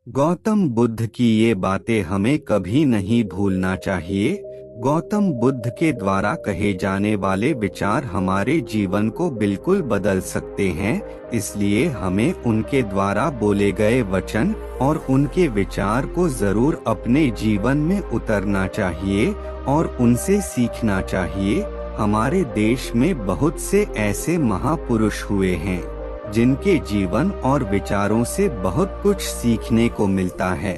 गौतम बुद्ध की ये बातें हमें कभी नहीं भूलना चाहिए। गौतम बुद्ध के द्वारा कहे जाने वाले विचार हमारे जीवन को बिल्कुल बदल सकते हैं, इसलिए हमें उनके द्वारा बोले गए वचन और उनके विचार को जरूर अपने जीवन में उतारना चाहिए और उनसे सीखना चाहिए। हमारे देश में बहुत से ऐसे महापुरुष हुए हैं जिनके जीवन और विचारों से बहुत कुछ सीखने को मिलता है।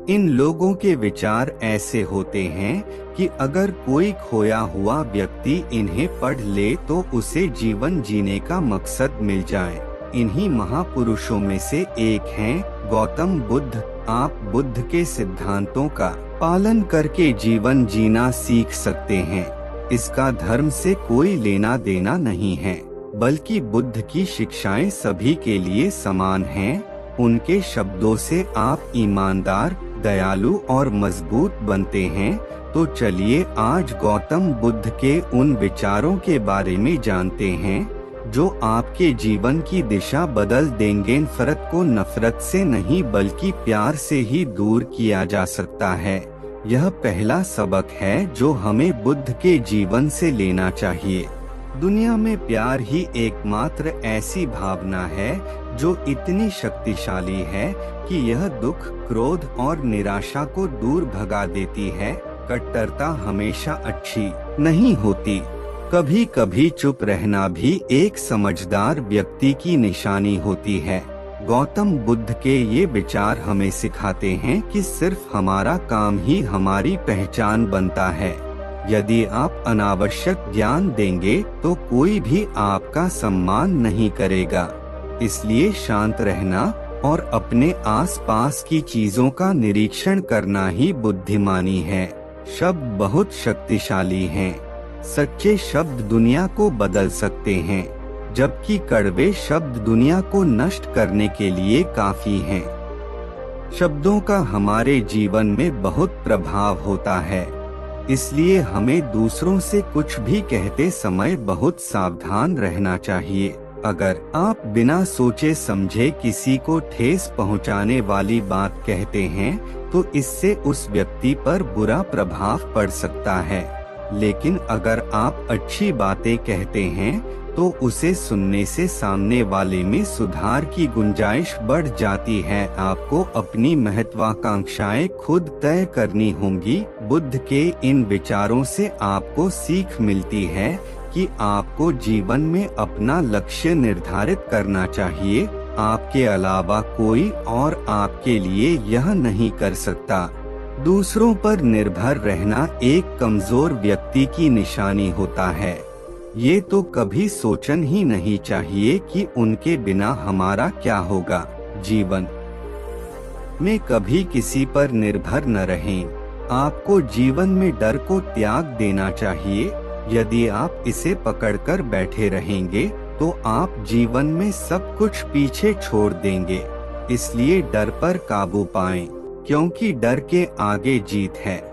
इन लोगों के विचार ऐसे होते हैं कि अगर कोई खोया हुआ व्यक्ति इन्हें पढ़ ले तो उसे जीवन जीने का मकसद मिल जाए। इन्हीं महापुरुषों में से एक हैं गौतम बुद्ध। आप बुद्ध के सिद्धांतों का पालन करके जीवन जीना सीख सकते हैं। इसका धर्म से कोई लेना देना नहीं है, बल्कि बुद्ध की शिक्षाएं सभी के लिए समान हैं। उनके शब्दों से आप ईमानदार, दयालु और मजबूत बनते हैं। तो चलिए आज गौतम बुद्ध के उन विचारों के बारे में जानते हैं जो आपके जीवन की दिशा बदल देंगे। नफरत को नफरत से नहीं बल्कि प्यार से ही दूर किया जा सकता है। यह पहला सबक है जो हमें बुद्ध के जीवन से लेना चाहिए। दुनिया में प्यार ही एकमात्र ऐसी भावना है जो इतनी शक्तिशाली है कि यह दुख, क्रोध और निराशा को दूर भगा देती है। कट्टरता हमेशा अच्छी नहीं होती। कभी कभी चुप रहना भी एक समझदार व्यक्ति की निशानी होती है। गौतम बुद्ध के ये विचार हमें सिखाते हैं कि सिर्फ हमारा काम ही हमारी पहचान बनता है। यदि आप अनावश्यक ज्ञान देंगे तो कोई भी आपका सम्मान नहीं करेगा। इसलिए शांत रहना और अपने आसपास की चीजों का निरीक्षण करना ही बुद्धिमानी है। शब्द बहुत शक्तिशाली हैं। सच्चे शब्द दुनिया को बदल सकते हैं, जबकि कड़वे शब्द दुनिया को नष्ट करने के लिए काफी हैं। शब्दों का हमारे जीवन में बहुत प्रभाव होता है, इसलिए हमें दूसरों से कुछ भी कहते समय बहुत सावधान रहना चाहिए। अगर आप बिना सोचे समझे किसी को ठेस पहुंचाने वाली बात कहते हैं तो इससे उस व्यक्ति पर बुरा प्रभाव पड़ सकता है। लेकिन अगर आप अच्छी बातें कहते हैं तो उसे सुनने से सामने वाले में सुधार की गुंजाइश बढ़ जाती है। आपको अपनी महत्वाकांक्षाएं खुद तय करनी होंगी। बुद्ध के इन विचारों से आपको सीख मिलती है कि आपको जीवन में अपना लक्ष्य निर्धारित करना चाहिए। आपके अलावा कोई और आपके लिए यह नहीं कर सकता। दूसरों पर निर्भर रहना एक कमजोर व्यक्ति की निशानी होता है। ये तो कभी सोचना ही नहीं चाहिए कि उनके बिना हमारा क्या होगा। जीवन में कभी किसी पर निर्भर न रहें। आपको जीवन में डर को त्याग देना चाहिए। यदि आप इसे पकड़कर बैठे रहेंगे तो आप जीवन में सब कुछ पीछे छोड़ देंगे। इसलिए डर पर काबू पाएं, क्योंकि डर के आगे जीत है।